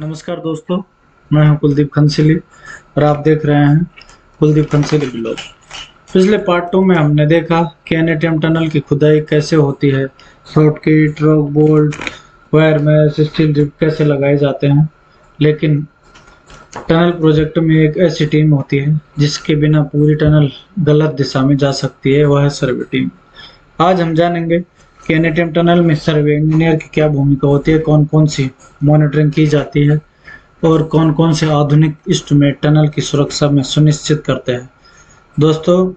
नमस्कार दोस्तों, मैं हूं कुलदीप खंसिली और आप देख रहे हैं कुलदीप खंसिली ब्लॉग। पिछले पार्ट 2 में हमने देखा कि एनएटीएम टनल की खुदाई कैसे होती है, shortcut, rock bolt, wire mesh, steel rib कैसे लगाए जाते हैं। लेकिन टनल प्रोजेक्ट में एक ऐसी टीम होती है जिसके बिना पूरी टनल गलत दिशा में जा सकती है, वह है सर्वे टीम। आज हम जानेंगे कि एनएटीएम टनल में सर्वे इंजीनियर की क्या भूमिका होती है, कौन कौन सी मॉनिटरिंग की जाती है और कौन कौन से आधुनिक इंस्ट्रूमेंट टनल की सुरक्षा में सुनिश्चित करते हैं। दोस्तों,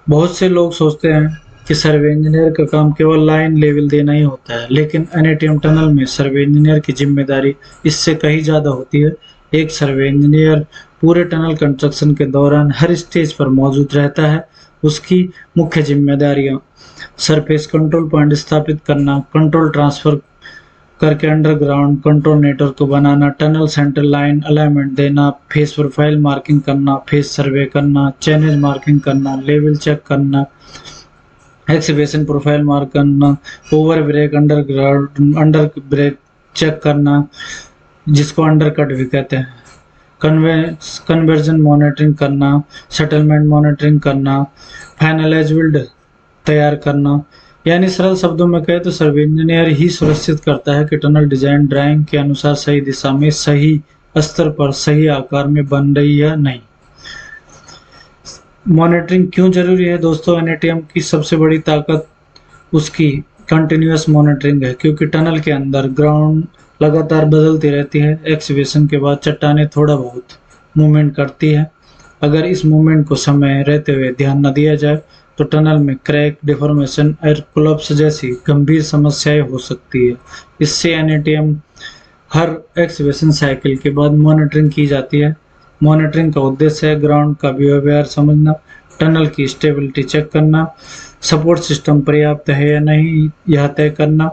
बहुत से लोग सोचते हैं कि सर्वे इंजीनियर का काम केवल लाइन लेवल देना ही होता है, लेकिन एनएटीएम टनल में सर्वे इंजीनियर की जिम्मेदारी इससे कहीं ज़्यादा होती है। एक सर्वे इंजीनियर पूरे टनल कंस्ट्रक्शन के दौरान हर स्टेज पर मौजूद रहता है। उसकी मुख्य जिम्मेदारियां सरफेस कंट्रोल पॉइंट स्थापित करना, कंट्रोल ट्रांसफर करके अंडरग्राउंड कंट्रोल नेटवर्क को बनाना, टनल सेंटर लाइन अलाइनमेंट देना, फेस प्रोफाइल मार्किंग करना, फेस सर्वे करना, चैनल मार्किंग करना, लेवल चेक करना, एक्सवेशन प्रोफाइल मार्क करना, over break under break check करना, जिसको अंडरकट भी कहते हैं, कन्वर्जन मॉनिटरिंग करना, सेटलमेंट मॉनिटरिंग करना, फाइनलाइज बिल्ड तैयार करना। यानी सरल शब्दों में कहे तो सर्वे इंजीनियर ही सुनिश्चित करता है कि टनल डिजाइन ड्राइंग के अनुसार सही दिशा में, सही स्तर पर, सही आकार में बन रही है नहीं। मॉनिटरिंग क्यों जरूरी है दोस्तों? एनएटीएम की सबसे बड़ी ताकत उसकी कंटिन्यूअस मॉनिटरिंग है, क्योंकि टनल के अंदर ग्राउंड लगातार बदलती रहती है। एक्सकेवेशन के बाद चट्टानें थोड़ा बहुत मूवमेंट करती है। अगर इस मूवमेंट को समय रहते हुए ध्यान न दिया जाए तो टनल में क्रैक, डिफॉर्मेशन और कोलैप्स जैसी गंभीर समस्याएं हो सकती है। इससे एनएटीएम हर एक्सकेवेशन साइकिल के बाद मॉनिटरिंग की जाती है। मॉनिटरिंग का उद्देश्य है ग्राउंड का बिहेवियर समझना, टनल की स्टेबिलिटी चेक करना, सपोर्ट सिस्टम पर्याप्त है या नहीं यह तय करना,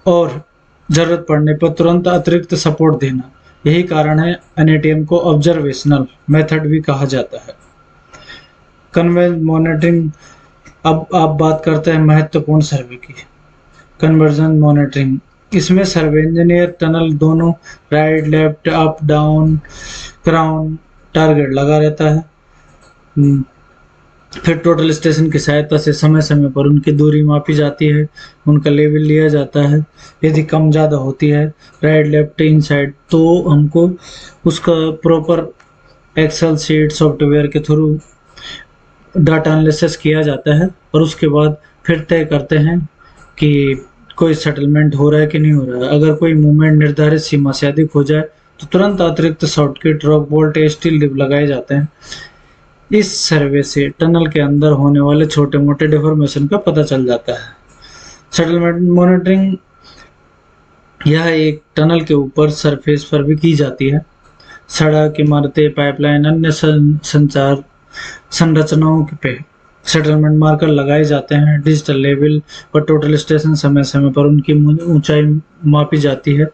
और जरूरत पड़ने पर तुरंत अतिरिक्त सपोर्ट देना। यही कारण है एनएटीएम को ऑब्जर्वेशनल मेथड भी कहा जाता है। Conversion monitoring. अब आप बात करते हैं महत्वपूर्ण सर्वे की। कन्वर्जन मॉनिटरिंग, इसमें सर्वे इंजीनियर टनल दोनों right, left, up, down, crown target लगा रहता है। फिर टोटल स्टेशन की सहायता से समय समय पर उनकी दूरी मापी जाती है, उनका लेवल लिया जाता है। यदि कम ज़्यादा होती है राइट, लेफ्ट, इनसाइड, तो हमको उसका प्रॉपर एक्सेल शीट सॉफ्टवेयर के थ्रू डाटा एनालिसिस किया जाता है और उसके बाद फिर तय करते हैं कि कोई सेटलमेंट हो रहा है कि नहीं हो रहा है। अगर कोई मूवमेंट निर्धारित सीमा से अधिक हो जाए तो तुरंत अतिरिक्त शॉर्टकट, रॉक बोल्ट या स्टील रिप लगाए जाते हैं। इस सर्वे से टनल के अंदर होने वाले छोटे मोटे डिफॉर्मेशन का पता चल जाता है। सेटलमेंट मॉनिटरिंग, यह एक टनल के ऊपर सरफेस पर भी की जाती है। सड़क, इमारतें, पाइपलाइन, अन्य संचार संरचनाओं पे सेटलमेंट मार्कर लगाए जाते हैं। डिजिटल लेवल और टोटल स्टेशन समय समय पर उनकी ऊंचाई मापी जाती है।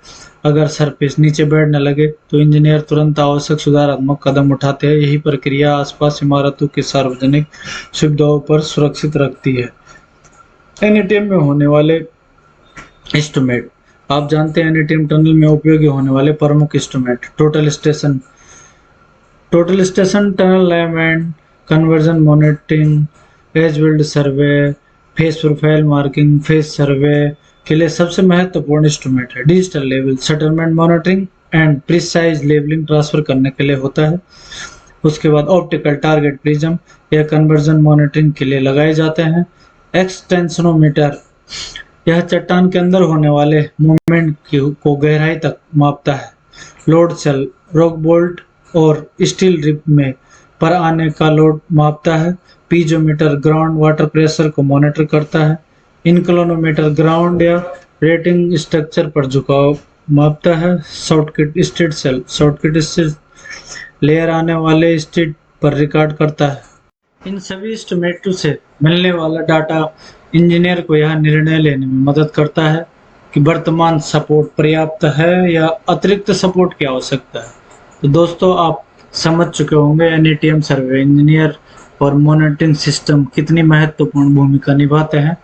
अगर सरफेस नीचे बैठने लगे तो इंजीनियर तुरंत आवश्यक सुधारात्मक कदम उठाते हैं। यही प्रक्रिया आसपास इमारतों की सार्वजनिक सुविधाओं पर सुरक्षित रखती है। एनएटीएम में होने वाले इंस्ट्रूमेंट, आप जानते हैं एनएटीएम टनल में उपयोगी होने वाले प्रमुख instrument. Total station tunnel alignment, conversion monitoring, as built survey, face profile marking, face survey के लिए सबसे महत्वपूर्ण इंस्ट्रूमेंट है। Digital level, settlement monitoring and precise levelling transfer करने के लिए होता है। उसके बाद ऑप्टिकल टारगेट प्रिज्म या कन्वर्जन मॉनिटरिंग के लिए लगाए जाते हैं। एक्सटेंशनोमीटर, यह चट्टान के अंदर होने वाले मूवमेंट को गहराई तक मापता है। लोड सेल, रॉक बोल्ट और स्टील रिप में पर आने का लोड मापता है। पीजोमीटर ग्राउंड वाटर प्रेशर को मॉनिटर करता है। इंक्लिनोमीटर ग्राउंड या रेटिंग स्ट्रक्चर पर झुकाव मापता है। Shortcut state cell, shortcut state layer आने वाले स्टेट पर रिकॉर्ड करता है। इन सभी इंस्ट्रूमेंटों से मिलने वाला डाटा इंजीनियर को यह निर्णय लेने में मदद करता है कि वर्तमान सपोर्ट पर्याप्त है या अतिरिक्त सपोर्ट की आवश्यकता है। तो दोस्तों, आप समझ चुके होंगे एनएटीएम सर्वे इंजीनियर और मॉनिटरिंग सिस्टम कितनी महत्वपूर्ण भूमिका निभाते हैं।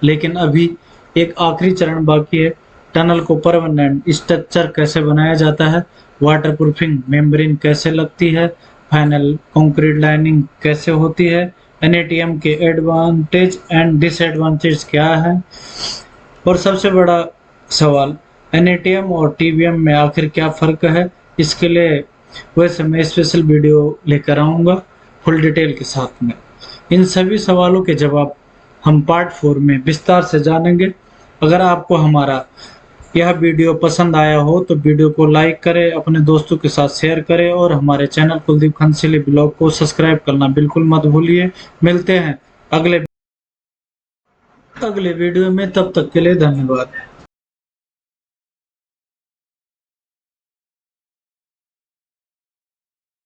लेकिन अभी एक आखिरी चरण बाकी है टनल को परमानेंट स्ट्रक्चर कैसे बनाया जाता है, वाटरप्रूफिंग मेम्ब्रेन कैसे लगती है, फाइनल कंक्रीट लाइनिंग कैसे होती है, एनएटीएम के एडवांटेज एंड डिसएडवांटेज क्या है, और सबसे बड़ा सवाल एनएटीएम और टीबीएम में आखिर क्या फ़र्क है। इसके लिए वैसे मैं स्पेशल वीडियो लेकर आऊँगा फुल डिटेल के साथ में। इन सभी सवालों के जवाब हम पार्ट 4 में विस्तार से जानेंगे। अगर आपको हमारा यह वीडियो पसंद आया हो तो वीडियो को लाइक करें, अपने दोस्तों के साथ शेयर करें और हमारे चैनल कुलदीप खनसिली ब्लॉग को सब्सक्राइब करना बिल्कुल मत भूलिए। मिलते हैं अगले वीडियो में, तब तक के लिए धन्यवाद।